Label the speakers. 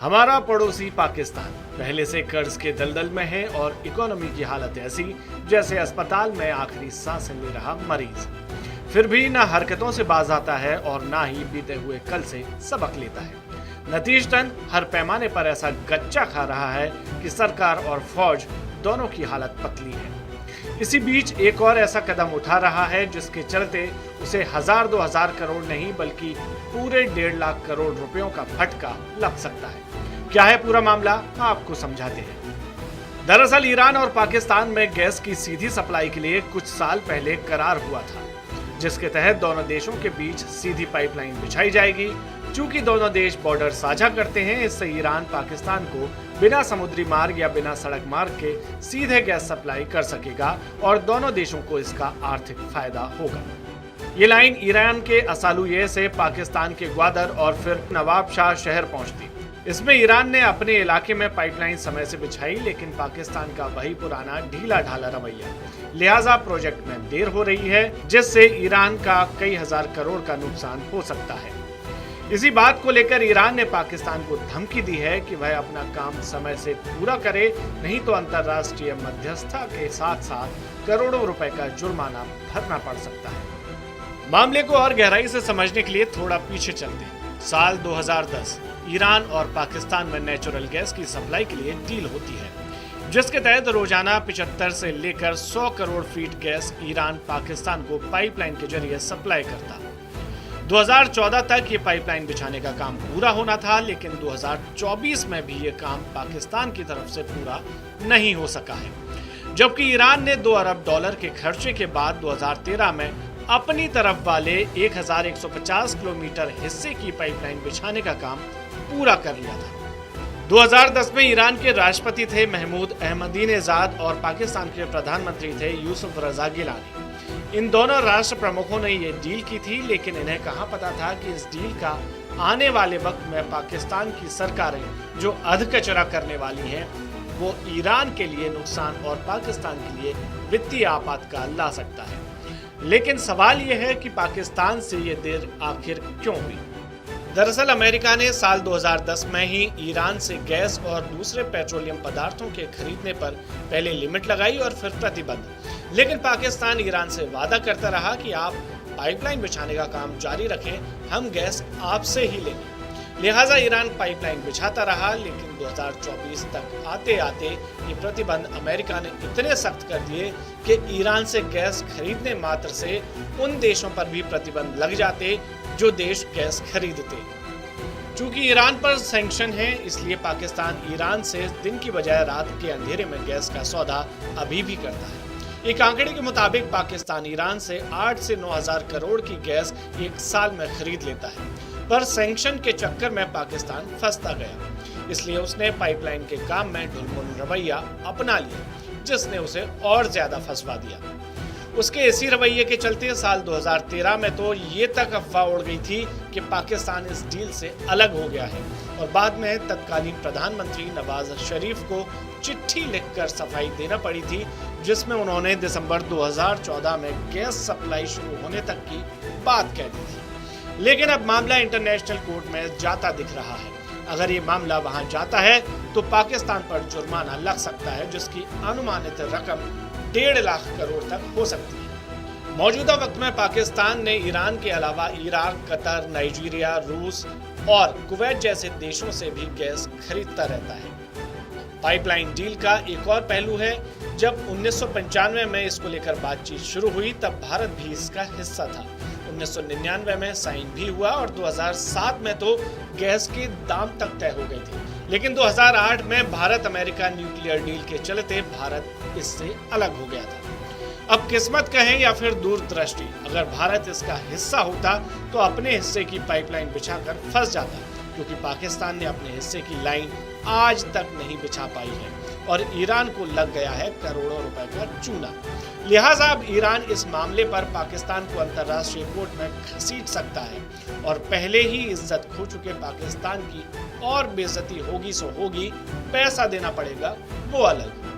Speaker 1: हमारा पड़ोसी पाकिस्तान पहले से कर्ज के दलदल में है और इकोनॉमी की हालत ऐसी जैसे अस्पताल में आखिरी सांसें ले रहा मरीज। फिर भी ना हरकतों से बाज आता है और ना ही बीते हुए कल से सबक लेता है। नतीजतन हर पैमाने पर ऐसा गच्चा खा रहा है कि सरकार और फौज दोनों की हालत पतली है। इसी बीच एक और ऐसा कदम उठा रहा है जिसके चलते उसे 1000-2000 करोड़ नहीं बल्कि पूरे 1.5 लाख करोड़ रुपयों का फटका लग सकता है। क्या है पूरा मामला, आपको समझाते हैं। दरअसल ईरान और पाकिस्तान में गैस की सीधी सप्लाई के लिए कुछ साल पहले करार हुआ था, जिसके तहत दोनों देशों के बीच सीधी पाइपलाइन बिछाई जाएगी। चूंकि दोनों देश बॉर्डर साझा करते हैं, इससे ईरान पाकिस्तान को बिना समुद्री मार्ग या बिना सड़क मार्ग के सीधे गैस सप्लाई कर सकेगा और दोनों देशों को इसका आर्थिक फायदा होगा। ये लाइन ईरान के असालुये से पाकिस्तान के ग्वादर और फिर नवाब शाह शहर पहुंचती। इसमें ईरान ने अपने इलाके में पाइपलाइन समय से बिछाई, लेकिन पाकिस्तान का वही पुराना ढीला ढाला रवैया, लिहाजा प्रोजेक्ट में देर हो रही है, जिससे ईरान का कई हजार करोड़ का नुकसान हो सकता है। इसी बात को लेकर ईरान ने पाकिस्तान को धमकी दी है कि वह अपना काम समय से पूरा करे, नहीं तो अंतर्राष्ट्रीय मध्यस्थता के साथ साथ करोड़ों रुपए का जुर्माना भरना पड़ सकता है। मामले को और गहराई से समझने के लिए थोड़ा पीछे चलते हैं। साल 2010 ईरान और पाकिस्तान में नेचुरल गैस की सप्लाई के लिए डील होती है, जिसके तहत रोजाना 75 से लेकर 100 crore feet gas Iran Pakistan को पाइपलाइन के जरिए सप्लाई करता। 2014 तक ये पाइपलाइन बिछाने का काम पूरा होना था, लेकिन 2024 में भी ये काम पाकिस्तान की तरफ से पूरा नहीं हो सका है। जबकि ईरान ने $2 अरब के खर्चे के बाद 2013 में अपनी तरफ वाले 1150 किलोमीटर हिस्से की पाइपलाइन बिछाने का काम पूरा कर लिया था। 2010 में ईरान के राष्ट्रपति थे महमूद अहमदीनेजाद और पाकिस्तान के प्रधानमंत्री थे यूसुफ रजा गिलानी। इन दोनों राष्ट्र प्रमुखों ने ये डील की थी, लेकिन इन्हें कहाँ पता था कि इस डील का आने वाले वक्त में पाकिस्तान की सरकारें जो अधकचरा करने वाली हैं, वो ईरान के लिए नुकसान और पाकिस्तान के लिए वित्तीय आपातकाल ला सकता है। लेकिन सवाल यह है कि पाकिस्तान से ये देर आखिर क्यों हुई। दरअसल अमेरिका ने साल 2010 में ही ईरान से गैस और दूसरे पेट्रोलियम पदार्थों के खरीदने पर पहले लिमिट लगाई और फिर प्रतिबंध। लेकिन पाकिस्तान ईरान से वादा करता रहा कि आप पाइपलाइन बिछाने का काम जारी रखें, हम गैस आपसे ही लेंगे। लिहाजा ईरान पाइपलाइन बिछाता रहा, लेकिन 2024 तक आते आते ये प्रतिबंध अमेरिका ने इतने सख्त कर दिए कि ईरान से गैस खरीदने मात्र से उन देशों पर भी प्रतिबंध लग जाते जो देश गैस खरीदते। चूंकि ईरान पर सैंक्शन है, इसलिए पाकिस्तान ईरान से दिन की बजाय रात के अंधेरे में गैस का सौदा अभी भी करता है। एक आंकड़े के मुताबिक पाकिस्तान ईरान से 8 से 9,000 करोड़ की गैस एक साल में खरीद लेता है, पर सैंक्शन के चक्कर में पाकिस्तान फंसता गया। इसलिए उसने पाइपलाइन के काम में ढुलमुल रवैया अपना लिया, जिसने उसे और ज्यादा फंसवा दिया। उसके इसी रवैये के चलते साल 2013 में तो ये तक अफवाह उड़ गई थी कि पाकिस्तान इस डील से अलग हो गया है और बाद में तत्कालीन प्रधानमंत्री नवाज शरीफ को चिट्ठी लिखकर सफाई देना पड़ी थी, जिसमें उन्होंने दिसंबर 2014 में गैस सप्लाई शुरू होने तक की बात कह दी थी। लेकिन अब मामला इंटरनेशनल कोर्ट में जाता दिख रहा है। अगर ये मामला वहां जाता है तो पाकिस्तान पर जुर्माना लग सकता है, जिसकी अनुमानित रकम 1.5 लाख करोड़ तक हो सकती है। मौजूदा वक्त में पाकिस्तान ने ईरान के अलावा इराक, कतर, नाइजीरिया, रूस और कुवैत जैसे देशों से भी गैस खरीदता रहता है। पाइपलाइन डील का एक और पहलू है, जब 1995 में इसको लेकर बातचीत शुरू हुई तब भारत भी इसका हिस्सा था। 1999 में साइन भी हुआ और 2007 में तो गैस के दाम तक तय हो गए थे। लेकिन 2008 में भारत अमेरिका न्यूक्लियर डील के चलते भारत इससे अलग हो गया था। अब किस्मत कहें या फिर दूरदृष्टि, अगर भारत इसका हिस्सा होता तो अपने हिस्से की पाइपलाइन बिछाकर फंस जाता, क्योंकि पाकिस्तान ने अपने हिस्से की लाइन आज तक नहीं बिछा पाई है और ईरान को लग गया है करोड़ों रुपए का चूना। लिहाजा अब ईरान इस मामले पर पाकिस्तान को अंतर्राष्ट्रीय कोर्ट में घसीट सकता है और पहले ही इज्जत खो चुके पाकिस्तान की और बेइज्जती होगी सो होगी, पैसा देना पड़ेगा वो अलग।